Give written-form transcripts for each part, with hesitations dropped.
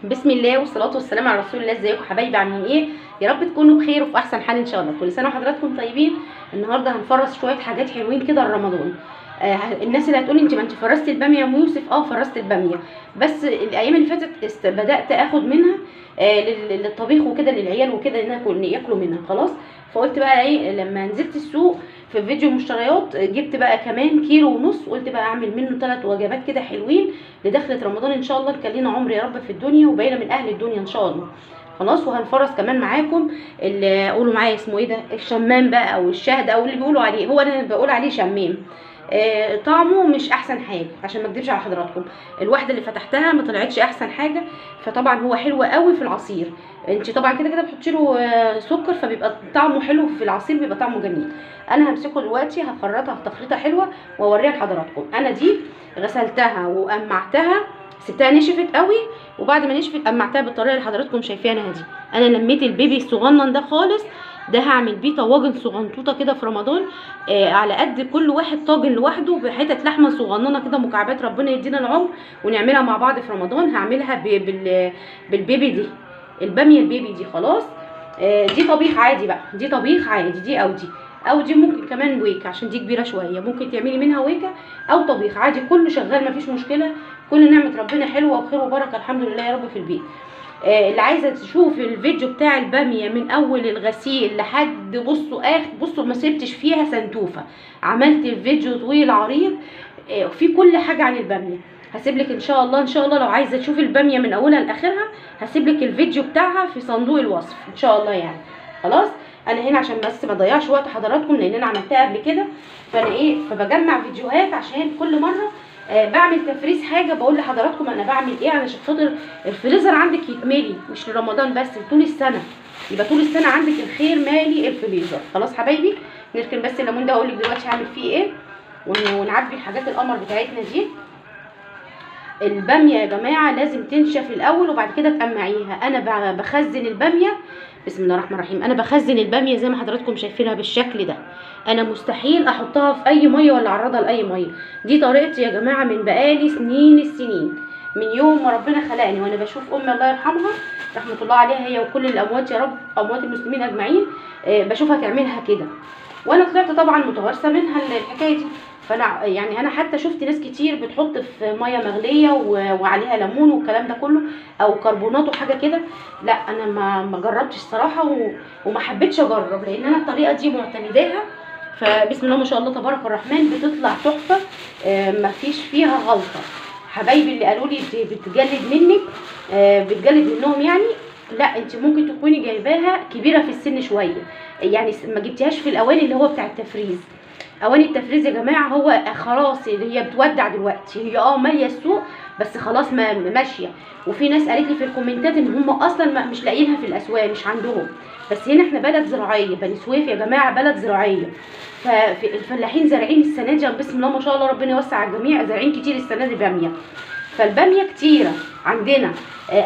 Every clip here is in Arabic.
بسم الله والصلاه والسلام على رسول الله. ازيكم حبايبي، عاملين ايه؟ يا رب تكونوا بخير وفي احسن حال ان شاء الله. كل سنه وحضراتكم طيبين. النهارده هنفرز شويه حاجات حلوين كده لرمضان. الناس اللي هتقولي انت ما انت فرزتي الباميه يا ام يوسف، فرزت الباميه، بس الايام اللي فاتت بدات اخد منها للطبيخ وكده للعيال وكده ان ياكلوا منها خلاص. فقلت بقى ايه، لما نزلت السوق في فيديو مشتريات جبت بقى كمان كيلو ونص، قلت بقى اعمل منه 3 وجبات كده حلوين لدخلة رمضان ان شاء الله. نكلينا عمر يا رب في الدنيا وبقينا من اهل الدنيا ان شاء الله خلاص. وهنفرز كمان معاكم اللي قولوا معايا اسمه ايه ده، الشمام بقى او الشهد او اللي بيقولوا عليه، هو انا بقول عليه شمام. طعمه مش احسن حاجه عشان ما اكدبش على حضراتكم، الواحده اللي فتحتها ما طلعتش احسن حاجه. فطبعا هو حلو قوي في العصير، انت طبعا كده كده بتحطي له سكر فبيبقى طعمه حلو في العصير، بيبقى طعمه جميل. انا همسكه دلوقتي هخرطها تخريطه حلوه واوريها لحضراتكم. انا دي غسلتها وقمعتها، سبتها نشفت قوي، وبعد ما نشفت قمعتها بالطريقه اللي حضراتكم شايفاها دي. انا لميت البيبي الصغنن ده خالص، ده هعمل بيه طواجن صغنطوطه كده في رمضان، على قد كل واحد طاجن لوحده بحته لحمه صغننه كده مكعبات، ربنا يدينا العمر ونعملها مع بعض في رمضان. هعملها بالبيبي دي، الباميه البيبي دي خلاص. دي طبيخ عادي بقى، دي طبيخ عادي، دي او دي ممكن كمان ويكه عشان دي كبيره شويه، ممكن تعملي منها ويكه او طبيخ عادي، كله شغال مفيش مشكله. كل نعمه ربنا حلوه وخير وبركه الحمد لله يا رب في البيت. اللي عايزه تشوف الفيديو بتاع الباميه من اول الغسيل لحد بصوا ما سبتش فيها سنتوفه، عملت الفيديو طويل عريض في كل حاجه عن الباميه. هسيب لك ان شاء الله لو عايزه تشوفي الباميه من اولها لاخرها هسيب لك الفيديو بتاعها في صندوق الوصف ان شاء الله يعني خلاص. انا هنا عشان بس ما اضيعش وقت حضراتكم لان انا عملتها قبل كده، فبجمع فيديوهات عشان كل مره بعمل تفريز حاجه بقول لحضراتكم انا بعمل ايه، علشان خاطر الفريزر عندك يتملي مش لرمضان بس، طول السنه، يبقى طول السنه عندك الخير مالي الفريزر خلاص حبايبي. نركن بس الليمون ده اقول لك دلوقتي هعمل فيه ايه، ونعبي الحاجات القمر بتاعتنا دي. الباميه يا جماعه لازم تنشف الاول وبعد كده تقمعيها. انا بخزن الباميه، بسم الله الرحمن الرحيم، انا بخزن الباميه زي ما حضراتكم شايفينها بالشكل ده. انا مستحيل احطها في اي ميه ولا اعرضها لاي ميه، دي طريقتي يا جماعه من بقالي سنين السنين، من يوم ما ربنا خلقني وانا بشوف امي الله يرحمها رحمه الله عليها هي وكل الاموات يا رب، اموات المسلمين اجمعين، بشوفها تعملها كده، وانا طلعت طبعا متوارثه منها الحكايه دي. فانا يعني انا حتى شفت ناس كتير بتحط في ميه مغليه وعليها ليمون والكلام ده كله او كربونات وحاجه كده، لا انا ما جربتش الصراحه وما حبيتش اجرب لان انا الطريقه دي معتمداها. فبسم الله ما شاء الله تبارك الرحمن بتطلع تحفه، ما فيش فيها غلطه. حبايبي اللي قالوا لي بتجلد منك، بتجلد منهم يعني، لا انت ممكن تكوني جايباها كبيره في السن شويه، يعني ما جبتيهاش في الاواني اللي هو بتاع التفريز. اواني التفريز يا جماعه هو خلاص هي بتودع دلوقتي، هي ماليه السوق بس خلاص ما ماشيه. وفي ناس قالت لي في الكومنتات ان هم اصلا مش لاقيينها في الاسواق، مش عندهم، بس هنا احنا بلد زراعيه، بني سويف يا جماعه بلد زراعيه، فالفلاحين زارعين السنه دي بسم الله ما شاء الله ربنا يوسع على الجميع، زارعين كتير السنه دي باميه، فالباميه كتيره عندنا.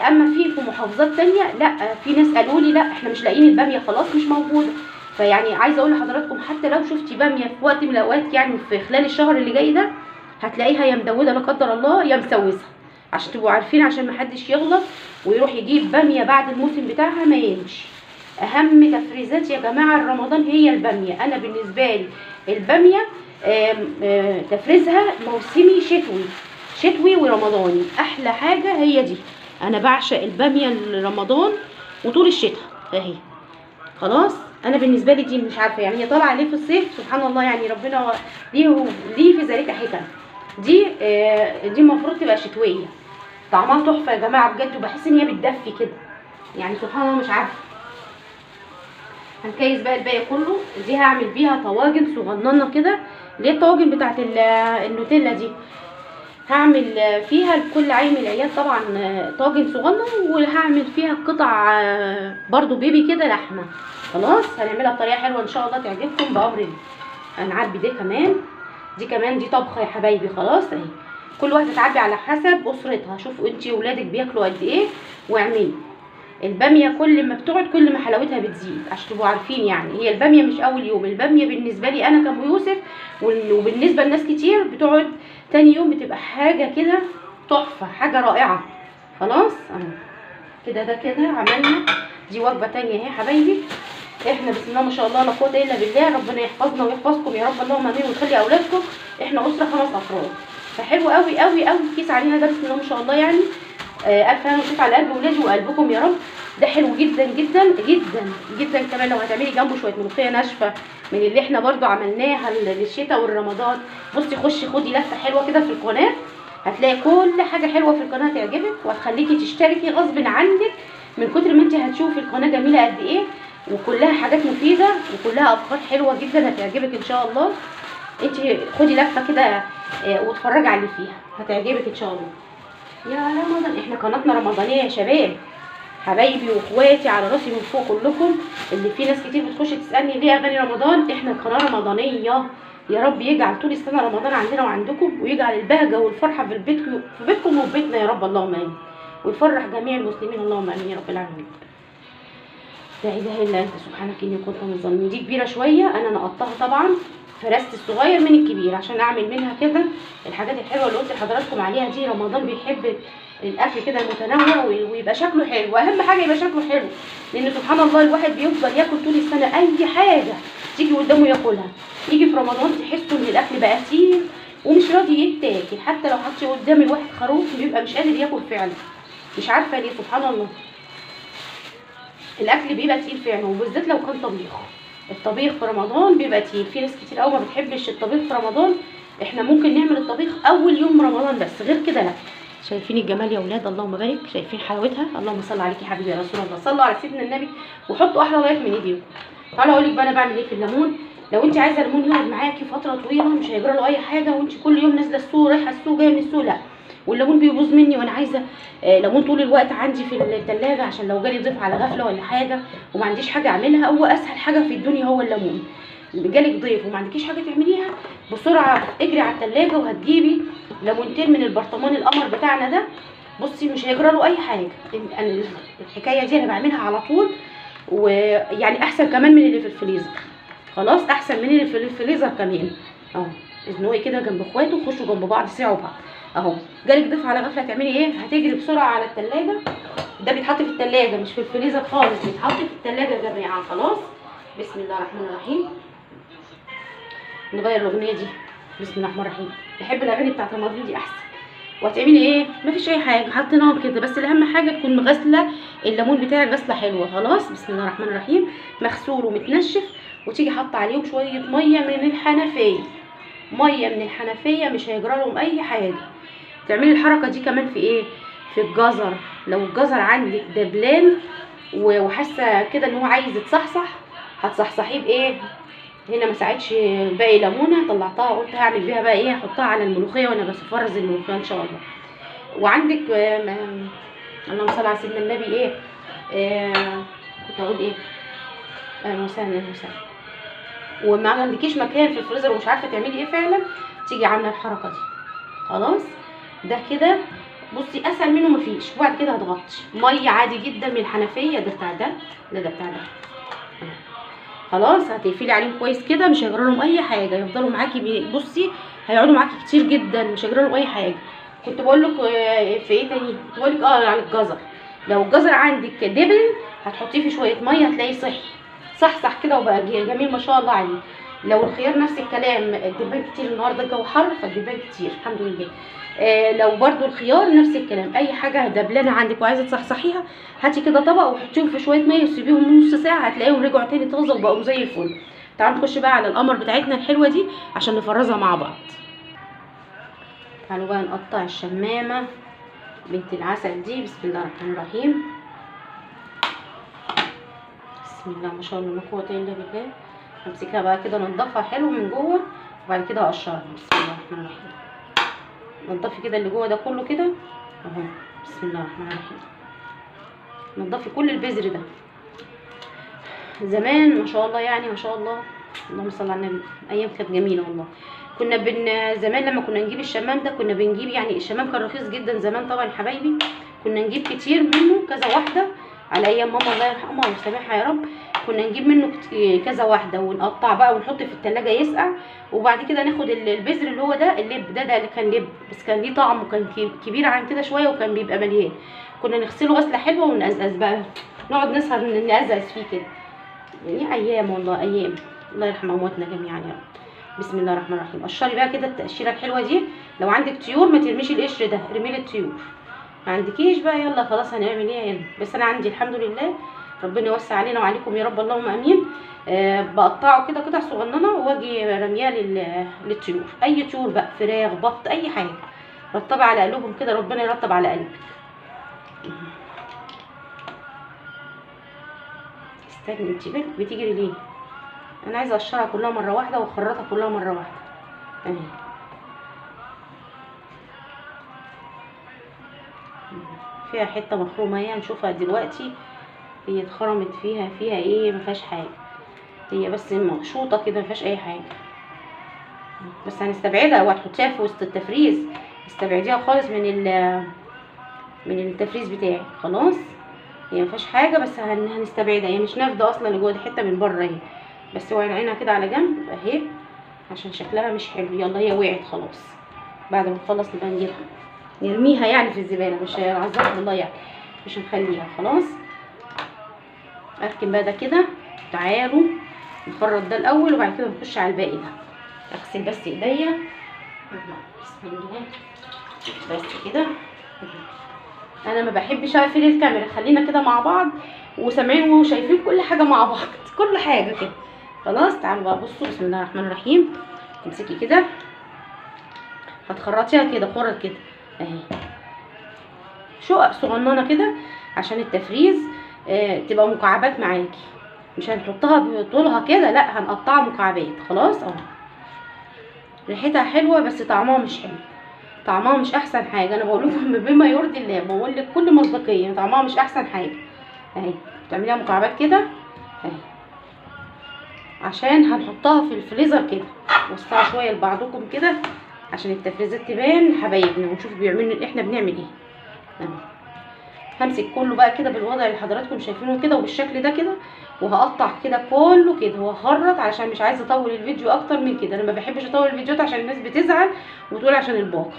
اما في محافظات تانية لا، في ناس قالوا لي لا احنا مش لاقيين الباميه خلاص مش موجوده. فيعني عايزه اقول لحضراتكم حتى لو شفتي باميه في وقت من الاوقات يعني في خلال الشهر اللي جاي ده هتلاقيها يا مدوده لا قدر الله يا مسوسه، عشان تبقوا عارفين عشان ما حدش يغلط ويروح يجيب باميه بعد الموسم بتاعها ما يمشي. اهم تفريزات يا جماعه رمضان هي الباميه. انا بالنسبه لي الباميه تفريزها موسمي شتوي ورمضاني، احلى حاجه هي دي. انا بعشق الباميه لرمضان وطول الشتاء اهي خلاص. انا بالنسبه لي دي مش عارفه يعني هي طالعه ليه في الصيف، سبحان الله يعني ربنا ليه في ذلك حكم. دي المفروض تبقى شتويه، طعمها تحفه يا جماعه بجد، وبحس ان هي بتدفي كده يعني سبحان الله مش عارفه. هنكيس بقى الباقي كله، دي هعمل بيها طواجن صغننه كده، اللي هي الطواجن بتاعت النوتيلا دي، هعمل فيها لكل عيل من العيال طبعا طاجن صغنن، وهعمل فيها قطع برضو بيبي كده لحمه خلاص. هنعملها بطريقه حلوه ان شاء الله تعجبكم بامر الله. هنعبي دي كمان، دي طبخه يا حبايبي خلاص اهي. كل واحده تعبي على حسب اسرتها، شوفوا انتي وولادك بياكلوا قد ايه واعملي. الباميه كل ما بتقعد كل ما حلاوتها بتزيد عشان تبقوا عارفين، يعني هي الباميه مش اول يوم، الباميه بالنسبه لي انا كأم يوسف وبالنسبه لناس كتير بتقعد تاني يوم، بتبقى حاجه كده تحفه، حاجه رائعه خلاص اهو. ده كده عملنا دي وجبه تانية اهي يا حبايبي. احنا بسم الله ما شاء الله لا قوه الا بالله، ربنا يحفظنا ويحفظكم يا رب اللهم امين، ويخلي اولادكم. احنا اسره 5 افراد، فحلو قوي قوي قوي الكيس علينا ده بسم الله ما شاء الله يعني. الف هنا وشوف على قلب ولادي وقلبكم يا رب. ده حلو جدا جدا جدا جدا. كمان لو هتعملي جنبه شويه ملوخيه ناشفه من اللي احنا برضو عملناها للشتاء والرمضان. بصي خشي خدي لفه حلوه كده في القناه، هتلاقي كل حاجه حلوه في القناه تعجبك وهتخليكي تشتركي غصب عنك من كتر ما انت هتشوفي القناه جميله قد ايه، وكلها حاجات مفيده وكلها افكار حلوه جدا هتعجبك ان شاء الله. انت خدي لفه كده واتفرجي على اللي فيها هتعجبك ان شاء الله. يا رمضان احنا قناتنا رمضانيه يا شباب حبايبي واخواتي على راسي من فوق كلكم. اللي في ناس كتير بتخش تسالني ليه اغاني رمضان، احنا قناه رمضانيه. يا رب يجعل طول السنه رمضان عندنا وعندكم، ويجعل البهجه والفرحه في بيتكم وفي بيتنا يا رب اللهم امين، ويفرح جميع المسلمين اللهم امين يا رب العالمين. لا اله الا انت سبحانك اني كنت من الظالمين. دي كبيره شويه انا نقطتها طبعا، فرست الصغير من الكبير عشان اعمل منها كده الحاجات الحلوه اللي قلت لحضراتكم عليها دي. رمضان بيحب الاكل كده المتنوع ويبقى شكله حلو، اهم حاجه يبقى شكله حلو، لان سبحان الله الواحد بيفضل ياكل طول السنه اي حاجه تيجي قدامه ياكلها، يجي في رمضان تحسوا ان الاكل بقى تقيل ومش راضي يتاكل. حتى لو حطي قدام الواحد خروف بيبقى مش قادر ياكل فعلا، مش عارفه ليه سبحان الله الاكل بيبقى تقيل فعلا، وبالذات لو كان طبيخ. الطبيخ في رمضان بيبقى تقيل، في ناس كتير قوي ما بتحبش الطبيخ في رمضان. احنا ممكن نعمل الطبيخ اول يوم رمضان بس، غير كده لا. شايفين الجمال يا اولاد اللهم بارك، شايفين حلاوتها اللهم صل عليك يا حبيبي يا رسول الله. صلوا على سيدنا النبي وحطوا احلى لايك من ايديكم. تعالوا اقول لك بقى انا بعمل ايه في الليمون. لو انت عايزه الليمون يقعد معاكي فتره طويله مش هيجرى له اي حاجه، وانت كل يوم نازله السوق رايحه السوق جايه من السوق، لا والليمون بيبوظ مني وانا عايزه ليمون طول الوقت عندي في الثلاجه عشان لو جالي ضيف على غفله ولا حاجه وما عنديش حاجه اعملها. هو اسهل حاجه في الدنيا هو الليمون. جالك ضيف وما عندكيش حاجه تعمليها بسرعه اجري على الثلاجه وهتجيبي ليمونتين من البرطمان القمر بتاعنا ده. بصي مش هيجرى له اي حاجه. الحكايه دي انا بعملها على طول، ويعني احسن كمان من اللي في الفريزر. خلاص احسن من اللي في الفريزر كمان. اهو ازنقي كده جنب اخواته، خشوا جنب بعض ساعوا بعض. اهو جالك ضيف على غفله هتعملي ايه؟ هتجري بسرعه على الثلاجه. ده بيتحط في الثلاجه مش في الفريزر خالص، بيتحط في الثلاجه يا جماعه. خلاص بسم الله الرحمن الرحيم. نغير الاغنيه دي بسم الله الرحمن الرحيم. بحب الاغاني بتاعت رمضان دي احسن. وهتعملي ايه؟ مفيش اي حاجه، حطيناهم كده بس الاهم حاجه تكون مغسله الليمون بتاعك غسله حلوه. خلاص بسم الله الرحمن الرحيم. مغسول ومتنشف، وتيجي حاطه عليهم شويه ميه من الحنفيه. ميه من الحنفيه مش هيجرى لهم اي حاجه. تعملي الحركه دي كمان في ايه؟ في الجزر. لو الجزر عندك دبلان وحاسه كده ان هو عايز يتصحصح، هتصحصحيه بايه؟ هنا ما ساعدش باقي ليمونه طلعتها قلت هعمل بيها بقى ايه، احطها على الملوخيه وانا بفرز الملوخيه ان شاء الله. وعندك اللهم صل على سيدنا النبي ايه كنت اقول ايه، مثلا وما عندكيش مكان في الفريزر ومش عارفه تعملي ايه فعلا، تيجي عامله الحركه دي. خلاص ده كده بصي اسهل منه مفيش. وبعد كده هتغطي ميه عادي جدا من الحنفيه. ده بتاع ده بتاع ده. خلاص هتقفلي عليهم كويس كده مش هيجرى لهم اي حاجه، يفضلوا معاكي بصي هيقعدوا معاكي كتير جدا مش هيجرى لهم اي حاجه. كنت بقول لك في ايه تاني، كنت بقول لك على الجزر. لو الجزر عندك دبل هتحطيه في شويه ميه هتلاقيه صح كده وبقى جميل ما شاء الله عليه. لو الخيار نفس الكلام، الدبان كتير النهارده الجو حر فالدبان كتير الحمد لله. لو برضو الخيار نفس الكلام، اي حاجه دبلانه عندك وعايزه تصحصحيها هاتي كده طبق وحطيهم في شويه ميه وسيبيهم نص ساعه هتلاقيهم رجعوا تاني طازه وبقوا زي الفل. تعالوا نخش بقى على القمر بتاعتنا الحلوه دي عشان نفرزها مع بعض. تعالوا بقى نقطع الشمامه بنت العسل دي بسم الله الرحمن الرحيم. بسم الله ما شاء الله لا قوه الا بالله. همسكها بقى كده ننضفها حلو من جوه وبعد كده اقشرها. بسم الله الرحمن الرحيم. نضفي كده اللي جوه ده كله كده اهو. بسم الله الرحمن الرحيم. نضفي كل البذر ده. زمان ما شاء الله يعني ما شاء الله اللهم صل على النبي، ايام كانت جميله والله. كنا زمان لما كنا نجيب الشمام ده كنا بنجيب، يعني الشمام كان رخيص جدا زمان طبعا حبايبي، كنا نجيب كتير منه كذا واحده على ايام ماما الله يرحمها ويسامحها يا رب. كنا نجيب منه كذا واحده ونقطع بقى ونحط في التلاجة يسقع، وبعد كده ناخد البذر اللي هو ده اللب ده اللي كان لب بس كان ليه طعم وكان كبير عن كده شويه وكان بيبقى مليان، كنا نغسله غسله حلوه ونقزقز بقى، نقعد نسهر نقزقز فيه كده. يعني ايام والله ايام، الله يرحم امواتنا جميعا يا رب. بسم الله الرحمن الرحيم. قشري بقى كده التقشيره الحلوه دي. لو عندك طيور ما ترميش القشر ده، ارمي لي الطيور. ما عندكيش بقى يلا خلاص هنعمل ايه يعني. بس انا عندي الحمد لله، ربنا يوسع علينا وعليكم يا رب اللهم امين. بقطعه كده قطع صغننه واجي رمياه للطيور، اي طيور بقى، فراخ بط اي حاجه. رطبي على قلوبهم كده، ربنا يرطب على قلبك. استني انت بتجري ليه؟ انا عايزه اقشرها كلها مره واحده واخرطها كلها مره واحده اهي. فيها حته مخرومه اهي، هنشوفها دلوقتي هي اتخرمت فيها ايه. ما فيهاش حاجه، هي بس مقشوطه كده ما فيهاش اي حاجه. بس هنستبعدها وهتحطيها في وسط التفريز، استبعديها خالص من التفريز بتاعي خلاص. هي ما فيهاش حاجه بس هنستبعدها، هي مش نافده اصلا اللي جوه دي، حته من بره اهي. بس وعينها كده على جنب اهي عشان شكلها مش حلو. يلا هي وقعت خلاص، بعد ما نخلص نبقى نجيبها نرميها يعني في الزباله، مش عذاب الله يعني، مش هنخليها خلاص. اركن بقى ده كده. تعالوا نخرط ده الاول وبعد كده نخش على الباقي ده. اغسل بس ايديا بسم الله بس كده. انا ما بحبش اقفل الكاميرا، خلينا كده مع بعض وسامعين وشايفين كل حاجه مع بعض كل حاجه كده خلاص. تعالوا بقى بصوا بسم الله الرحمن الرحيم. تمسكي كده هتخرطيها كده خرط كده اهي، شقق صغننه كده عشان التفريز تبقى مكعبات معاكي. مش هنحطها بطولها كده، لا هنقطعها مكعبات خلاص اهو. ريحتها حلوه بس طعمها مش حلو، طعمها مش احسن حاجه. انا بقول لكم بما يرضي الله، بقول لك كل مصداقيه، طعمها مش احسن حاجه اهي. بتعمليها مكعبات كده اهي عشان هنحطها في الفريزر كده. وسعوا شويه لبعضكم كده عشان التفريزات تبان حبايبنا ونشوف بيعملوا احنا بنعمل ايه اهو. همسك كله بقى كده بالوضع اللي حضراتكم شايفينه كده وبالشكل ده كده، وهقطع كده كله كده وهخرط علشان مش عايزه اطول الفيديو اكتر من كده. انا ما بحبش اطول الفيديوهات عشان الناس بتزعل وتقول عشان الباقه.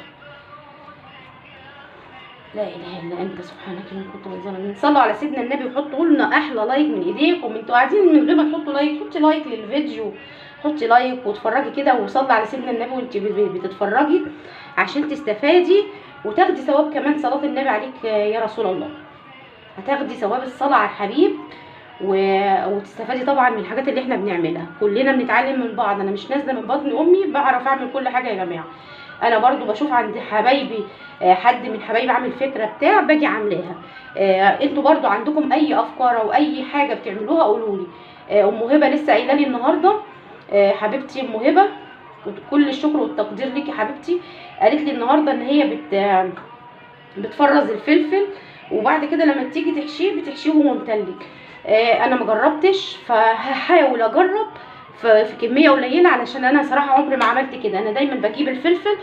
لا اله الا انت سبحانك اني كنت من الظالمين. صلوا على سيدنا النبي وحطوا لنا احلى لايك من ايديكم. انتوا قاعدين من غير ما تحطوا لايك، حطي لايك للفيديو، حطي لايك واتفرجي كده وصلي على سيدنا النبي وانت بتتفرجي عشان تستفادي وتاخدي ثواب كمان صلاه النبي عليك يا رسول الله. هتاخدي ثواب الصلاه على الحبيب وتستفادي طبعا من الحاجات اللي احنا بنعملها. كلنا بنتعلم من بعض، انا مش نازله من بطن امي بعرف اعمل كل حاجه يا جماعه. انا برضو بشوف عند حبايبي حد من حبايبي عامل فكره بتاع باجي عاملاها. انتوا برضو عندكم اي افكار او اي حاجه بتعملوها قولوا لي. ام هبه لسه قايله لي النهارده، حبيبتي ام هبه كل الشكر والتقدير ليكي حبيبتي، قالت لي النهارده ان هي بتفرز الفلفل وبعد كده لما تيجي تحشيه بتحشيه وهو متلج. انا ما جربتش فهحاول اجرب في كميه قليله علشان انا صراحه عمري ما عملت كده. انا دايما بجيب الفلفل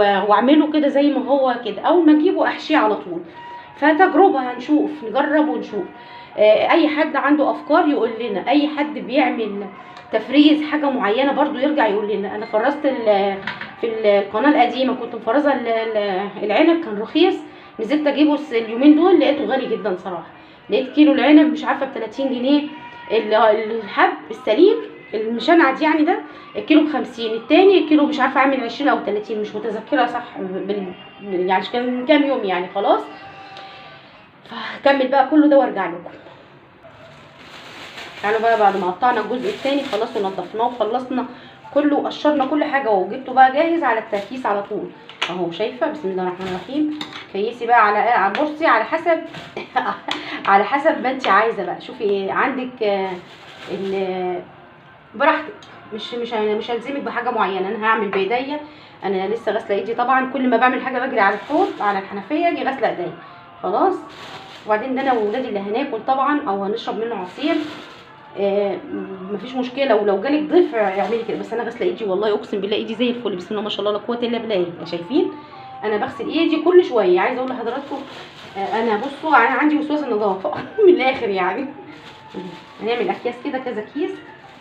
واعمله كده زي ما هو كده، اول ما اجيبه احشيه على طول. فتجربه هنشوف، نجرب ونشوف. اي حد عنده افكار يقول لنا، اي حد بيعمل تفريز حاجه معينه برضو يرجع يقول لنا. انا فرزت في القناه القديمه كنت مفرزه العنب كان رخيص، نزلت اجيبه اليومين دول لقيته غالي جدا صراحه. لقيت كيلو العنب مش عارفه ب 30 جنيه، الحب السليم المشنعد يعني ده الكيلو ب50، التاني الكيلو مش عارفه عامل 20 او 30 مش متذكره صح يعني كان من كام يوم يعني خلاص. فهكمل بقى كله ده وارجع لكم. تعالوا بقى بعد ما قطعنا الجزء الثاني خلاص ونضفناه وخلصنا كله وقشرنا كل حاجه وجبته بقى جاهز على التركيز على طول اهو. شايفه بسم الله الرحمن الرحيم. كيسي بقى على بصي على حسب على حسب ما انت عايزه بقى. شوفي ايه عندك براحتك، مش هلزمك بحاجه معينه. انا هعمل بايديا، انا لسه غاسله ايدي طبعا. كل ما بعمل حاجه بجري على الحوض على الحنفيه اجي غاسله ايديا خلاص. وبعدين ده انا واولادي اللي هناكل طبعا او هنشرب منه عصير. مفيش مشكله، ولو جالك ضيف اعملي كده. بس انا غاسله ايدي والله اقسم بالله ايدي زي الفل بسم الله ما شاء الله لا قوه الا بالله. شايفين انا بغسل ايدي كل شويه. عايزه اقول لحضراتكم انا بصوا انا عندي وسواس النظافه من الاخر يعني. هنعمل اكياس كده كذا كيس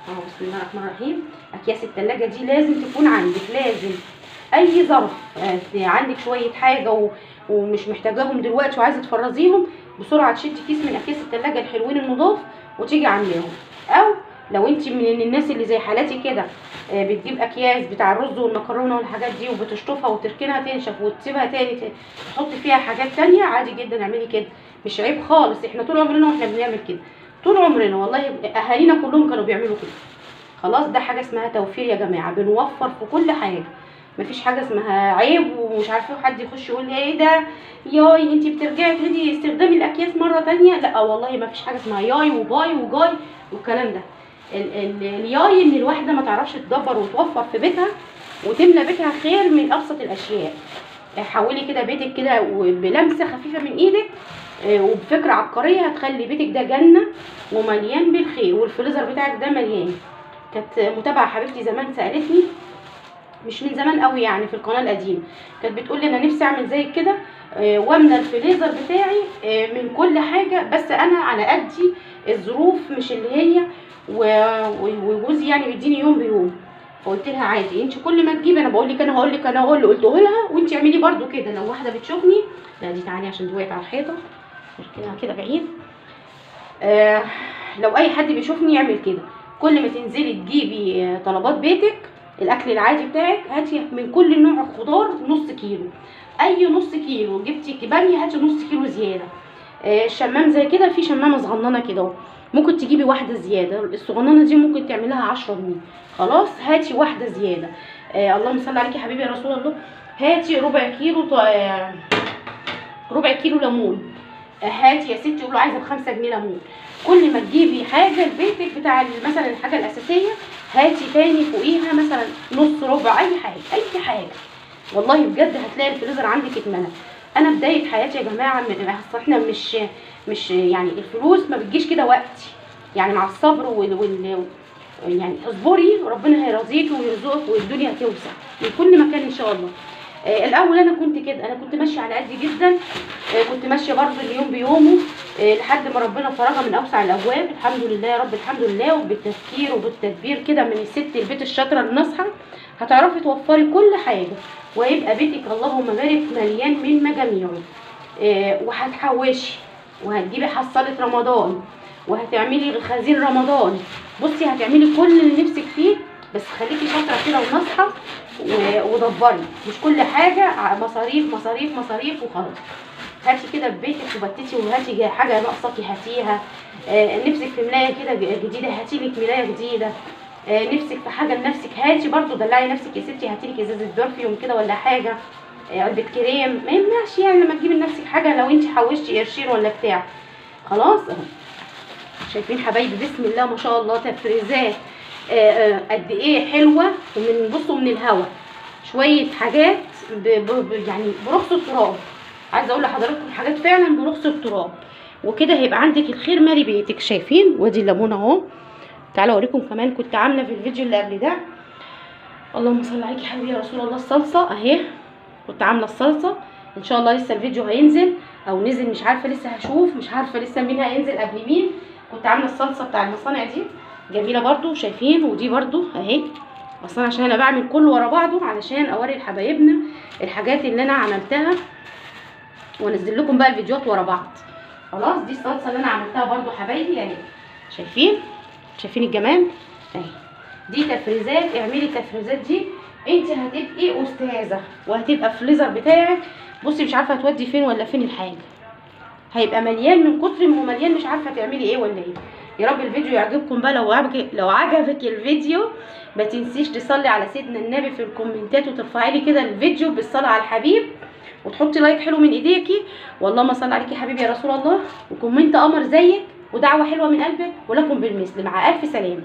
اهو بسم الله الرحمن الرحيم. اكياس التلاجة دي لازم تكون عندك، لازم اي ظرف عندك شويه حاجه ومش محتاجاهم دلوقتي وعايزه تفرزيهم، بسرعه تشدي كيس من اكياس التلاجة الحلوين النضاف وتيجي عاملاهم. او لو انت من الناس اللي زي حالاتي كده بتجيب اكياس بتاع الرز والمكرونه والحاجات دي وبتشطفها وتركنها تنشف وتسيبها تاني تحط فيها حاجات تانية، عادي جدا اعملي كده، مش عيب خالص. احنا طول عمرنا واحنا بنعمل كده، طول عمرنا والله اهالينا كلهم كانوا بيعملوا كده. خلاص ده حاجه اسمها توفير يا جماعه، بنوفر في كل حاجه، مفيش حاجه اسمها عيب ومش عارفه حد يخش يقول لي ايه ده ياي انت بترجعي تعيدي استخدام الاكياس مره تانية. لا والله مفيش حاجه اسمها ياي وباي وجاي والكلام ده. الياي ان الواحده ما تعرفش تدبر وتوفر في بيتها وتملى بيتها خير من ابسط الاشياء. حولي كده بيتك كده بلمسه خفيفه من ايدك وبفكره عبقريه هتخلي بيتك ده جنه ومليان بالخير، والفريزر بتاعك ده مليان. كانت متابعه حبيبتي زمان سالتني، مش من زمان قوي يعني، في القناه القديمه، كانت بتقول لي انا نفسي اعمل زي كده واملى الفريزر بتاعي من كل حاجه، بس انا على قدي الظروف مش اللي هي وجوزي يعني بيديني يوم بيوم. فقلت لها عادي انت كل ما تجيبي، انا بقول لك انا هقول لك انا هقول قلته لها وانت اعملي برده كده. لو واحده بتشوفني، لا دي تعالي عشان دي وقعت على الحيطه اركنها كده بعيد. لو اي حد بيشوفني يعمل كده، كل ما تنزلي تجيبي طلبات بيتك الاكل العادي بتاعك، هاتي من كل نوع خضار نص كيلو. اي نص كيلو جبتي باميه هاتي نص كيلو زياده. الشمام زي كده، في شمامه صغننه كده اهو، ممكن تجيبي واحده زياده، الصغننه دي ممكن تعملها 10 جنيه. خلاص هاتي واحده زياده. اللهم صل عليكي يا حبيبي يا رسول الله. هاتي ربع كيلو ليمون. هاتي يا ستي قولوا عايزه ب5 جنيه ليمون. كل ما تجيبي حاجه لبيتك بتاع مثلا الحاجه الاساسيه، هاتي تاني فوقيها مثلا نص ربع، اي حاجه والله بجد هتلاقي الفريزر عندك اتملى. انا بدايه حياتي يا جماعه، احنا مش يعني الفلوس ما بتجيش كده وقتي، يعني مع الصبر يعني اصبري ربنا هيرضيكي ويرزقك والدنيا هتوسع من كل مكان ان شاء الله. الاول انا كنت كده، انا كنت ماشيه على قدي جدا، كنت ماشيه برضه اليوم بيومه لحد ما ربنا فرجها من اوسع الابواب، الحمد لله يا رب الحمد لله. وبالتفكير وبالتدبير كده من الست البيت الشاطره الناصحه هتعرفي توفري كل حاجه، وهيبقى بيتك اللهم بارك مليان من مجاميعه. وهتحوشي وهتجيبي حصاله رمضان وهتعملي خزين رمضان. بصي هتعملي كل اللي نفسك فيه، بس خليكي شاطره كده وناصحه ودبري، مش كل حاجه مصاريف مصاريف مصاريف وخلاص. هاتي كده في بيتك وبتتي، وهاتي حاجه ناقصاكي هاتيها. نفسك في ملايه كده جديده، هاتي لك ملايه جديده. نفسك في حاجه لنفسك، هاتي برضو دلعي نفسك يا ستي، هاتي لك ازازه برفيوم كده ولا حاجه، علبه كريم، ما يمنعش يعني لما تجيبي لنفسك حاجه لو انت حوشتي قرشين ولا بتاع. خلاص اهو شايفين حبايبي بسم الله ما شاء الله تفريزات قد ايه حلوه، ومن بصوا من الهوا شويه حاجات يعني برخص التراب. عايزه اقول لحضراتكم حاجات فعلا برخص التراب، وكده هيبقى عندك الخير مالي بيتك. شايفين وادي الليمونه اهو. تعالوا اوريكم كمان، كنت عامله في الفيديو اللي قبل ده، اللهم صل عليكي يا حبيبي يا رسول الله، الصلصه اهي، كنت عامله الصلصه. ان شاء الله لسه الفيديو هينزل او نزل مش عارفه لسه، هشوف مش عارفه لسه مين هينزل قبل مين. كنت عامله الصلصه بتاع المصانع دي جميله برضو شايفين، ودي برضو اهي. بس انا عشان انا بعمل كله ورا بعضه علشان اوري لحبايبنا الحاجات اللي انا عملتها وانزل لكم بقى الفيديوهات ورا بعض. خلاص دي الصلصه اللي انا عملتها برضو حبايبي اهي، شايفين الجمال اهي. دي تفريزات، اعملي التفريزات دي انت هتبقي استاذه، وهتبقى الفريزر بتاعك بصي مش عارفه هتودي فين ولا فين، الحاجه هيبقى مليان من كتر ما هو مليان، مش عارفه تعملي ايه ولا ايه. يا رب الفيديو يعجبكم بقى. لو عجبك الفيديو ما تنسيش تصلي على سيدنا النبي في الكومنتات، وترفعي لي كده الفيديو بالصلاه على الحبيب، وتحطي لايك حلو من ايديكي، واللهم صل عليكي يا حبيبي يا رسول الله، وكومنت قمر زيك ودعوه حلوه من قلبك، ولكم بالمثل. مع الف سلامه.